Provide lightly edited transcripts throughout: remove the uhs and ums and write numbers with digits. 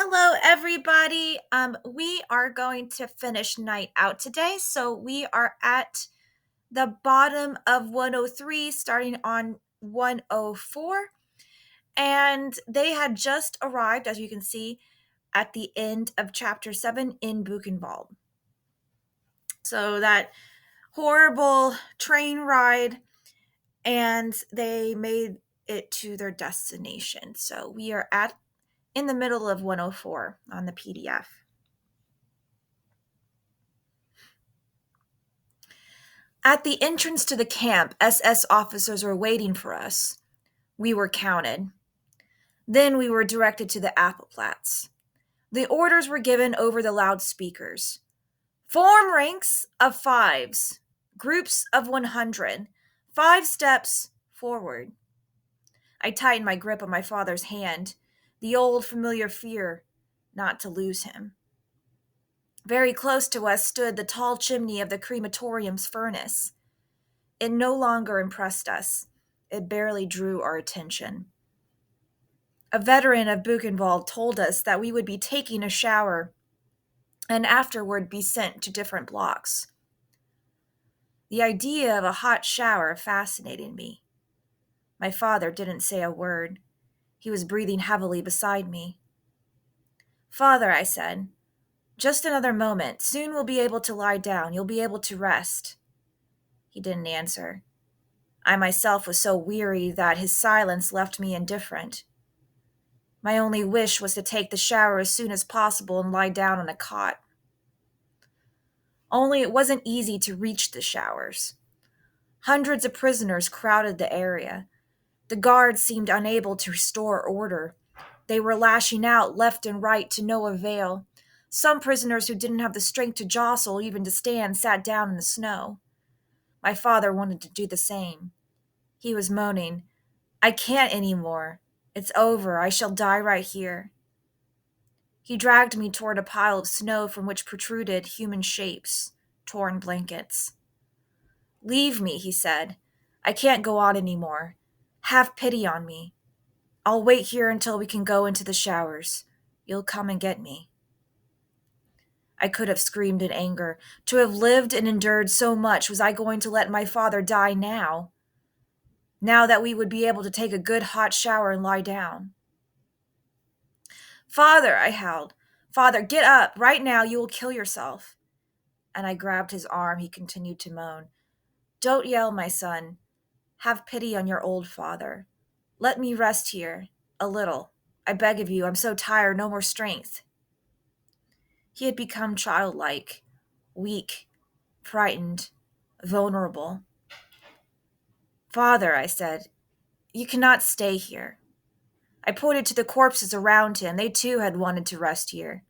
Hello, everybody. We are going to finish night out today. So we are at the bottom of 103, starting on 104. And they had just arrived, as you can see, at the end of chapter 7 in Buchenwald. So that horrible train ride, and they made it to their destination. So we are in the middle of 104 on the PDF. At the entrance to the camp, SS officers were waiting for us. We were counted. Then we were directed to the Appelplatz. The orders were given over the loudspeakers. Form ranks of fives, groups of 100, 5 steps forward. I tightened my grip on my father's hand, the old familiar fear not to lose him. Very close to us stood the tall chimney of the crematorium's furnace. It no longer impressed us. It barely drew our attention. A veteran of Buchenwald told us that we would be taking a shower and afterward be sent to different blocks. The idea of a hot shower fascinated me. My father didn't say a word. He was breathing heavily beside me. "Father," I said, "just another moment. Soon we'll be able to lie down. You'll be able to rest." He didn't answer. I myself was so weary that his silence left me indifferent. My only wish was to take the shower as soon as possible and lie down on a cot. Only it wasn't easy to reach the showers. Hundreds of prisoners crowded the area. The guards seemed unable to restore order. They were lashing out left and right to no avail. Some prisoners who didn't have the strength to jostle, even to stand, sat down in the snow. My father wanted to do the same. He was moaning, "I can't anymore. It's over. I shall die right here." He dragged me toward a pile of snow from which protruded human shapes, torn blankets. "Leave me," he said. "I can't go on anymore. Have pity on me. I'll wait here until we can go into the showers. You'll come and get me." I could have screamed in anger. To have lived and endured so much, was I going to let my father die now? Now that we would be able to take a good hot shower and lie down. "Father," I howled. "Father, get up. Right now you will kill yourself." And I grabbed his arm. He continued to moan. "Don't yell, my son. Have pity on your old father. Let me rest here. A little. I beg of you. I'm so tired. No more strength." He had become childlike, weak, frightened, vulnerable. "Father," I said, "you cannot stay here." I pointed to the corpses around him. They too had wanted to rest here.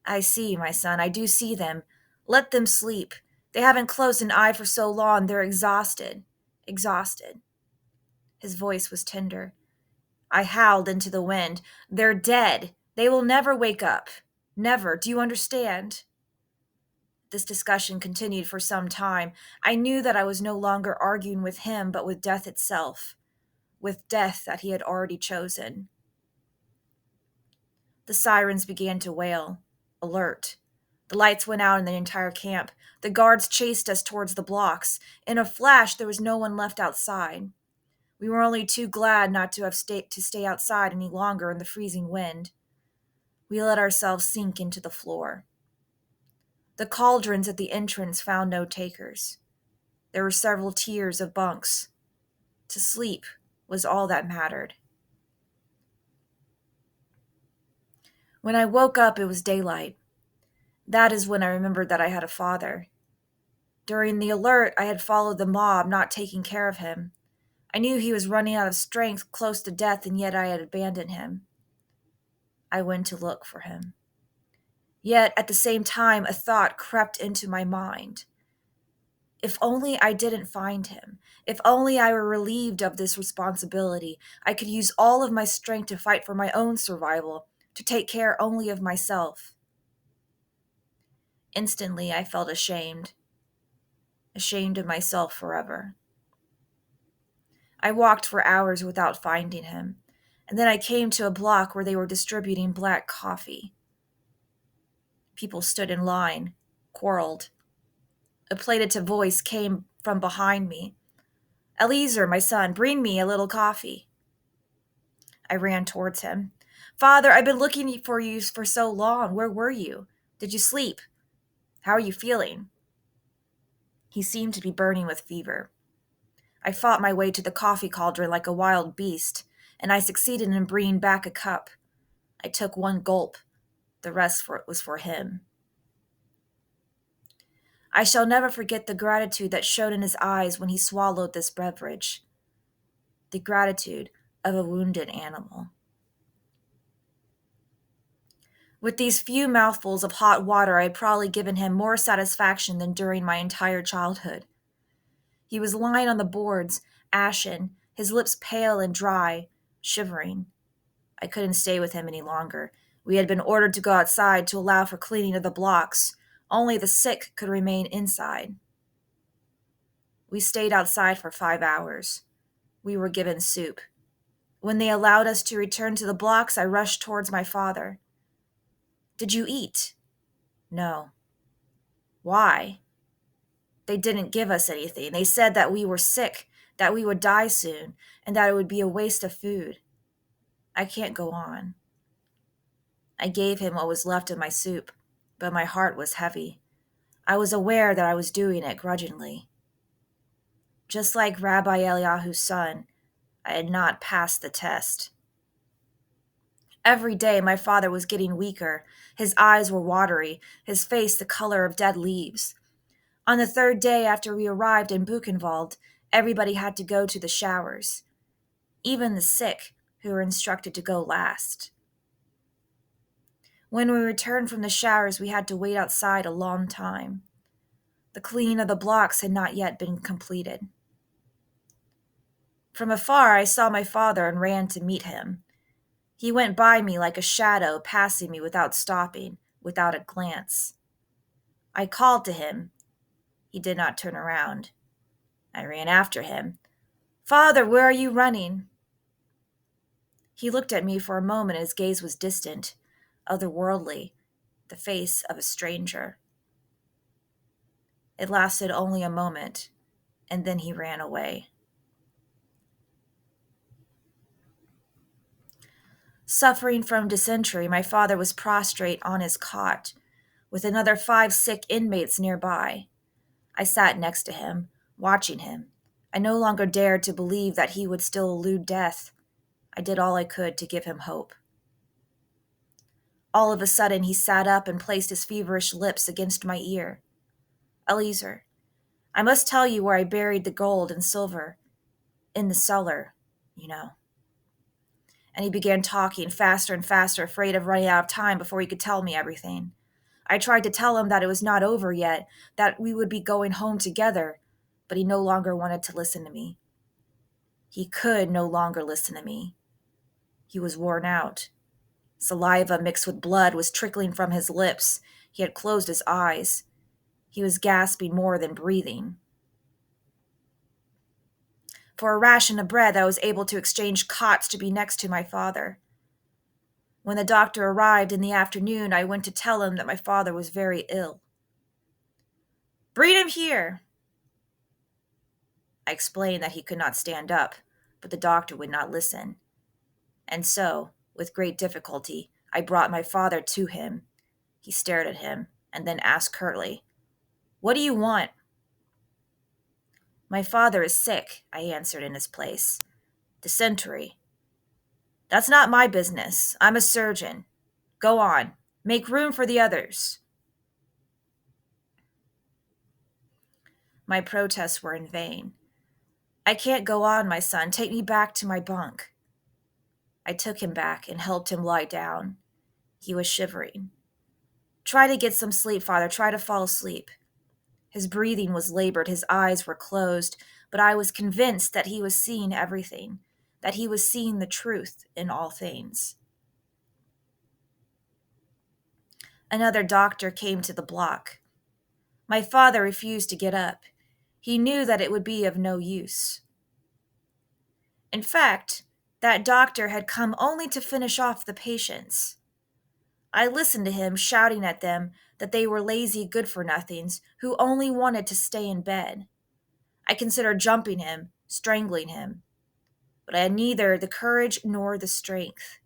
"I see, my son, I do see them. Let them sleep. They haven't closed an eye for so long. They're exhausted. Exhausted." His voice was tender. I howled into the wind. "They're dead. They will never wake up. Never. Do you understand?" This discussion continued for some time. I knew that I was no longer arguing with him, but with death itself, with death that he had already chosen. The sirens began to wail. Alert. The lights went out in the entire camp. The guards chased us towards the blocks. In a flash, there was no one left outside. We were only too glad not to have to stay outside any longer in the freezing wind. We let ourselves sink into the floor. The cauldrons at the entrance found no takers. There were several tiers of bunks. To sleep was all that mattered. When I woke up, it was daylight. That is when I remembered that I had a father. During the alert, I had followed the mob, not taking care of him. I knew he was running out of strength, close to death, and yet I had abandoned him. I went to look for him. Yet, at the same time, a thought crept into my mind. If only I didn't find him. If only I were relieved of this responsibility, I could use all of my strength to fight for my own survival, to take care only of myself. Instantly, I felt ashamed of myself forever. I walked for hours without finding him. And then I came to a block where they were distributing black coffee. People stood in line, quarreled. A plaintive voice came from behind me. Eliezer, my son, bring me a little coffee. I ran towards him. Father, I've been looking for you for so long. Where were you? Did you sleep? How are you feeling? He seemed to be burning with fever. I fought my way to the coffee cauldron like a wild beast, and I succeeded in bringing back a cup. I took one gulp. The rest was for him. I shall never forget the gratitude that shone in his eyes when he swallowed this beverage. The gratitude of a wounded animal. With these few mouthfuls of hot water, I had probably given him more satisfaction than during my entire childhood. He was lying on the boards, ashen, his lips pale and dry, shivering. I couldn't stay with him any longer. We had been ordered to go outside to allow for cleaning of the blocks. Only the sick could remain inside. We stayed outside for 5 hours. We were given soup. When they allowed us to return to the blocks, I rushed towards my father. Did you eat? No. Why? They didn't give us anything. They said that we were sick, that we would die soon, and that it would be a waste of food. I can't go on. I gave him what was left of my soup, but my heart was heavy. I was aware that I was doing it grudgingly. Just like Rabbi Eliyahu's son, I had not passed the test. Every day my father was getting weaker. His eyes were watery, his face the color of dead leaves. On the third day after we arrived in Buchenwald, everybody had to go to the showers, even the sick, who were instructed to go last. When we returned from the showers, we had to wait outside a long time. The cleaning of the blocks had not yet been completed. From afar, I saw my father and ran to meet him. He went by me like a shadow, passing me without stopping, without a glance. I called to him. He did not turn around. I ran after him. Father, where are you running? He looked at me for a moment. His gaze was distant, otherworldly, the face of a stranger. It lasted only a moment, and then he ran away. Suffering from dysentery, my father was prostrate on his cot, with another 5 sick inmates nearby. I sat next to him, watching him. I no longer dared to believe that he would still elude death. I did all I could to give him hope. All of a sudden, he sat up and placed his feverish lips against my ear. Eliezer, I must tell you where I buried the gold and silver. In the cellar, you know. And he began talking faster and faster, afraid of running out of time before he could tell me everything. I tried to tell him that it was not over yet, that we would be going home together, but he no longer wanted to listen to me. He could no longer listen to me. He was worn out. Saliva mixed with blood was trickling from his lips. He had closed his eyes. He was gasping more than breathing. For a ration of bread, I was able to exchange cots to be next to my father. When the doctor arrived in the afternoon, I went to tell him that my father was very ill. Bring him here. I explained that he could not stand up, but the doctor would not listen. And so, with great difficulty, I brought my father to him. He stared at him and then asked curtly, What do you want? My father is sick, I answered in his place. Dysentery. That's not my business. I'm a surgeon. Go on. Make room for the others. My protests were in vain. I can't go on, my son. Take me back to my bunk. I took him back and helped him lie down. He was shivering. Try to get some sleep, father. Try to fall asleep. His breathing was labored. His eyes were closed, but I was convinced that he was seeing everything, that he was seeing the truth in all things. Another doctor came to the block. My father refused to get up. He knew that it would be of no use. In fact, That doctor had come only to finish off the patients. I listened to him shouting at them that they were lazy good for nothings who only wanted to stay in bed. I considered jumping him, strangling him, but I had neither the courage nor the strength.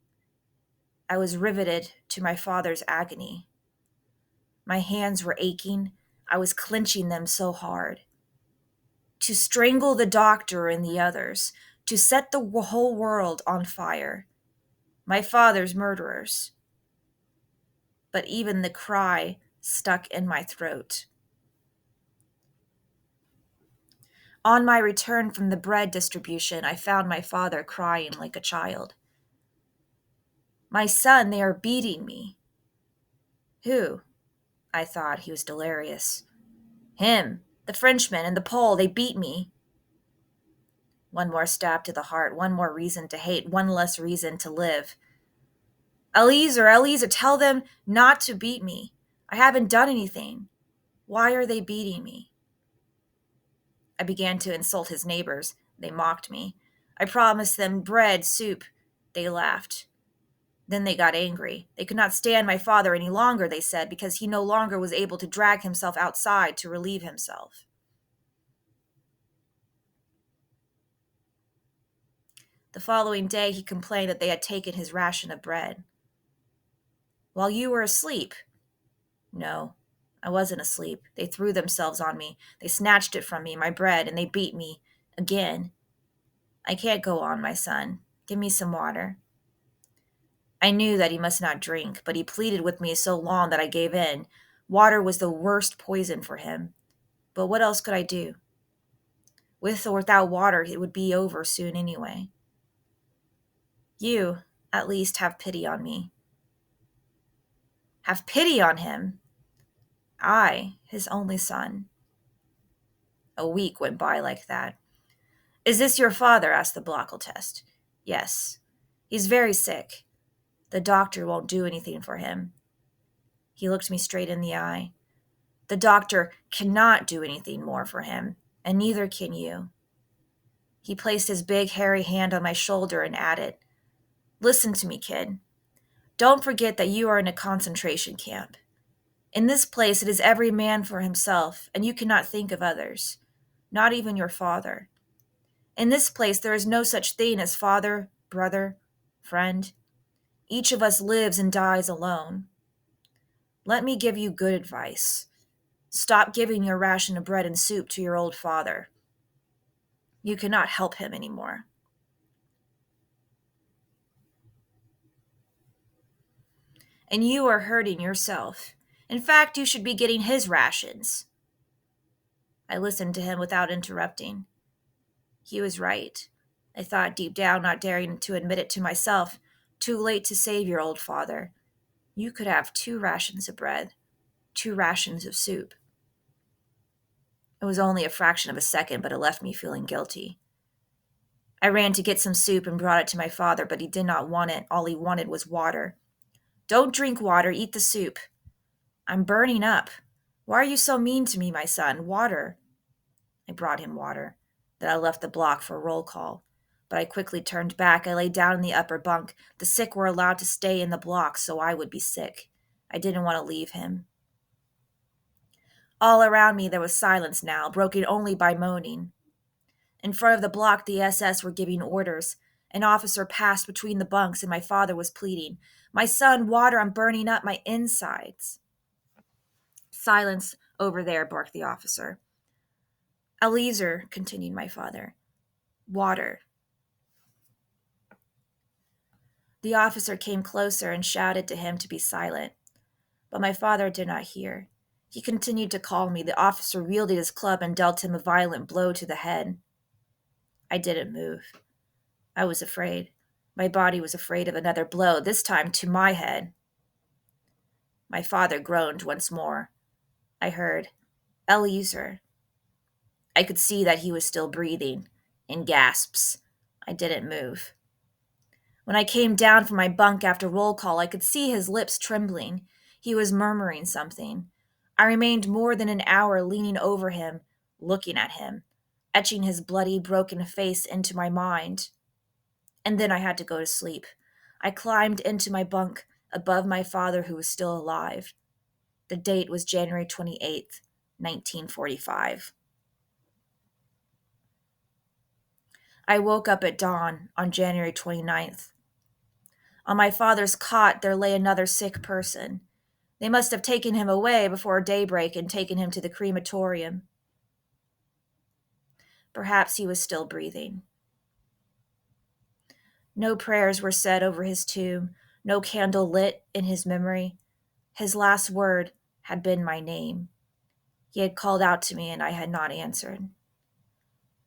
I was riveted to my father's agony. My hands were aching. I was clenching them so hard. To strangle the doctor and the others, to set the whole world on fire. My father's murderers. But even the cry stuck in my throat. On my return from the bread distribution, I found my father crying like a child. My son, they are beating me. Who? I thought he was delirious. Him, the Frenchman and the Pole, they beat me. One more stab to the heart, one more reason to hate, one less reason to live. Eliezer, tell them not to beat me. I haven't done anything. Why are they beating me? I began to insult his neighbors. They mocked me. I promised them bread, soup. They laughed. Then they got angry. They could not stand my father any longer, they said, because he no longer was able to drag himself outside to relieve himself. The following day, he complained that they had taken his ration of bread. While you were asleep. No, I wasn't asleep. They threw themselves on me. They snatched it from me, my bread, and they beat me. Again. I can't go on, my son. Give me some water. I knew that he must not drink, but he pleaded with me so long that I gave in. Water was the worst poison for him. But what else could I do? With or without water, it would be over soon anyway. You, at least, have pity on me. Have pity on him? I, his only son. A week went by like that. Is this your father? Asked the Blockle test. Yes. He's very sick. The doctor won't do anything for him. He looked me straight in the eye. The doctor cannot do anything more for him, and neither can you. He placed his big, hairy hand on my shoulder and added, Listen to me, kid. Don't forget that you are in a concentration camp. In this place, it is every man for himself, and you cannot think of others, not even your father. In this place, there is no such thing as father, brother, friend. Each of us lives and dies alone. Let me give you good advice. Stop giving your ration of bread and soup to your old father. You cannot help him anymore. And you are hurting yourself. In fact, you should be getting his rations. I listened to him without interrupting. He was right. I thought deep down, not daring to admit it to myself. Too late to save your old father. You could have 2 rations of bread, 2 rations of soup. It was only a fraction of a second, but it left me feeling guilty. I ran to get some soup and brought it to my father, but he did not want it. All he wanted was water. Don't drink water, eat the soup. I'm burning up. Why are you so mean to me, my son? Water. I brought him water. Then I left the block for roll call. But I quickly turned back. I lay down in the upper bunk. The sick were allowed to stay in the block, so I would be sick. I didn't want to leave him. All around me there was silence now, broken only by moaning. In front of the block, the SS were giving orders. An officer passed between the bunks, and my father was pleading, My son, water, I'm burning up my insides. Silence over there, barked the officer. Eliezer, continued my father. Water. The officer came closer and shouted to him to be silent. But my father did not hear. He continued to call me. The officer wielded his club and dealt him a violent blow to the head. I didn't move. I was afraid. My body was afraid of another blow, this time to my head. My father groaned once more. I heard, Eliezer. I could see that he was still breathing, in gasps. I didn't move. When I came down from my bunk after roll call, I could see his lips trembling. He was murmuring something. I remained more than an hour leaning over him, looking at him, etching his bloody, broken face into my mind. And then I had to go to sleep. I climbed into my bunk above my father, who was still alive. The date was January 28th, 1945. I woke up at dawn on January 29th. On my father's cot, there lay another sick person. They must have taken him away before daybreak and taken him to the crematorium. Perhaps he was still breathing. No prayers were said over his tomb, no candle lit in his memory. His last word had been my name. He had called out to me, and I had not answered.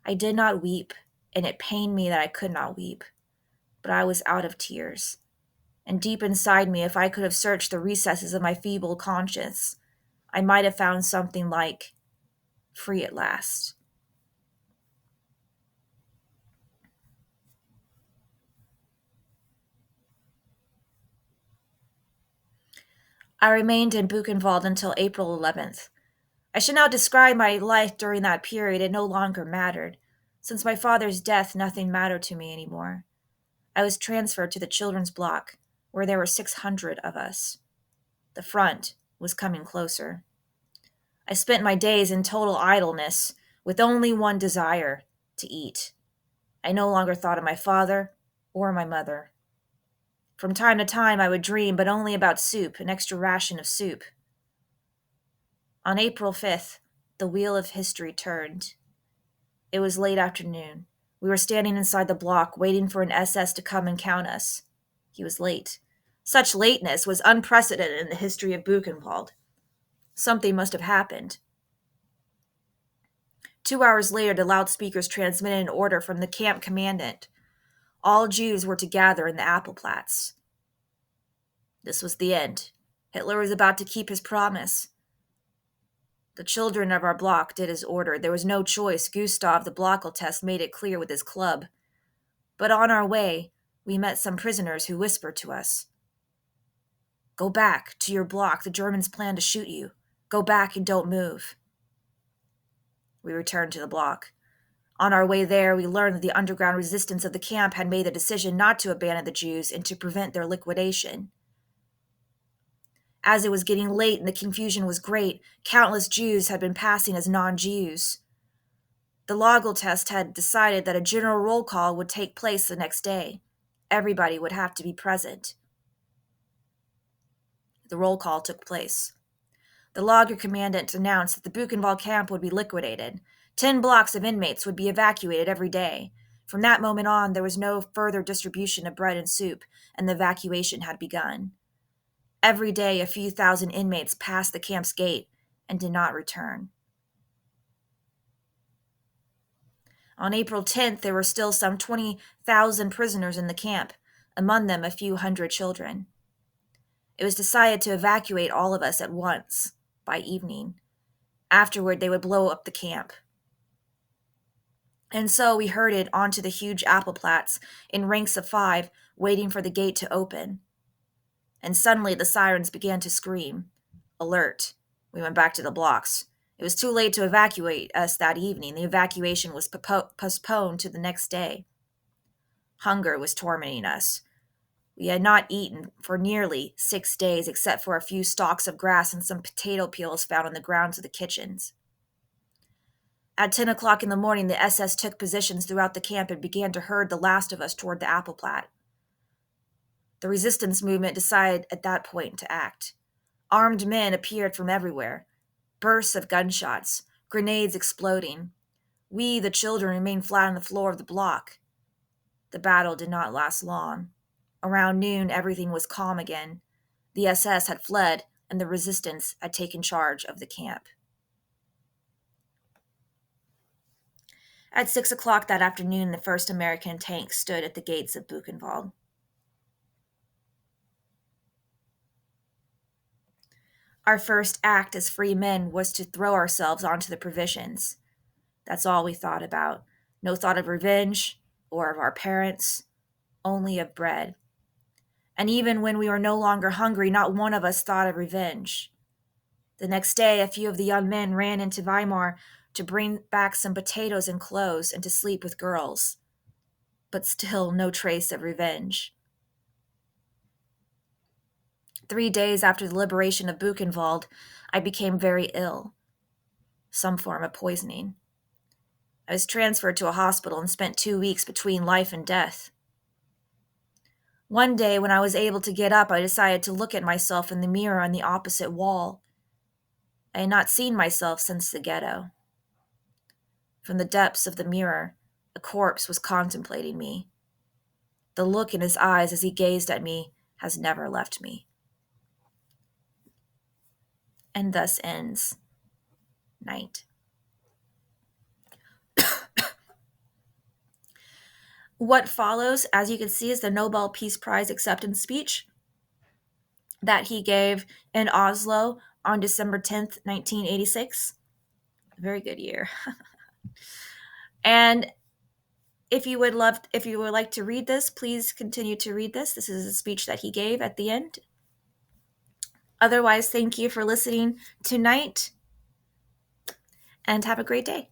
I did not weep, and it pained me that I could not weep, but I was out of tears. And deep inside me, if I could have searched the recesses of my feeble conscience, I might have found something like, free at last. I remained in Buchenwald until April 11th. I should now describe my life during that period. It no longer mattered. Since my father's death, nothing mattered to me anymore. I was transferred to the children's block, where there were 600 of us. The front was coming closer. I spent my days in total idleness, with only one desire: to eat. I no longer thought of my father or my mother. From time to time I would dream, but only about soup, an extra ration of soup. On April 5th, the wheel of history turned. It was late afternoon. We were standing inside the block, waiting for an SS to come and count us. He was late. Such lateness was unprecedented in the history of Buchenwald. Something must have happened. 2 hours later, the loudspeakers transmitted an order from the camp commandant. All Jews were to gather in the Appelplatz. This was the end. Hitler was about to keep his promise. The children of our block did as ordered. There was no choice. Gustav, the Blockeltest, made it clear with his club. But on our way, we met some prisoners who whispered to us, "Go back to your block. The Germans plan to shoot you. Go back and don't move." We returned to the block. On our way there, we learned that the underground resistance of the camp had made the decision not to abandon the Jews and to prevent their liquidation. As it was getting late and the confusion was great, countless Jews had been passing as non-Jews. The Lageltest had decided that a general roll call would take place the next day. Everybody would have to be present. The roll call took place. The Lager commandant announced that the Buchenwald camp would be liquidated. 10 blocks of inmates would be evacuated every day. From that moment on, there was no further distribution of bread and soup, and the evacuation had begun. Every day, a few thousand inmates passed the camp's gate and did not return. On April 10th, there were still some 20,000 prisoners in the camp, among them a few hundred children. It was decided to evacuate all of us at once, by evening. Afterward, they would blow up the camp. And so we herded onto the huge Appelplatz in ranks of 5, waiting for the gate to open. And suddenly the sirens began to scream. Alert. We went back to the blocks. It was too late to evacuate us that evening. The evacuation was postponed to the next day. Hunger was tormenting us. We had not eaten for nearly 6 days, except for a few stalks of grass and some potato peels found on the grounds of the kitchens. At 10 o'clock in the morning, the SS took positions throughout the camp and began to herd the last of us toward the Appelplatz. The resistance movement decided at that point to act. Armed men appeared from everywhere. Bursts of gunshots, grenades exploding. We, the children, remained flat on the floor of the block. The battle did not last long. Around noon, everything was calm again. The SS had fled, and the resistance had taken charge of the camp. At 6 o'clock that afternoon, the first American tank stood at the gates of Buchenwald. Our first act as free men was to throw ourselves onto the provisions. That's all we thought about. No thought of revenge or of our parents, only of bread. And even when we were no longer hungry, not one of us thought of revenge. The next day, a few of the young men ran into Weimar to bring back some potatoes and clothes and to sleep with girls. but still no trace of revenge. 3 days after the liberation of Buchenwald, I became very ill, some form of poisoning. I was transferred to a hospital and spent 2 weeks between life and death. One day, when I was able to get up, I decided to look at myself in the mirror on the opposite wall. I had not seen myself since the ghetto. From the depths of the mirror, a corpse was contemplating me. The look in his eyes as he gazed at me has never left me. And thus ends Night. What follows, as you can see, is the Nobel Peace Prize acceptance speech that he gave in Oslo on December 10th, 1986. A very good year. And if you would like to read this, please continue to read this. This is a speech that he gave at the end. Otherwise, thank you for listening tonight and have a great day.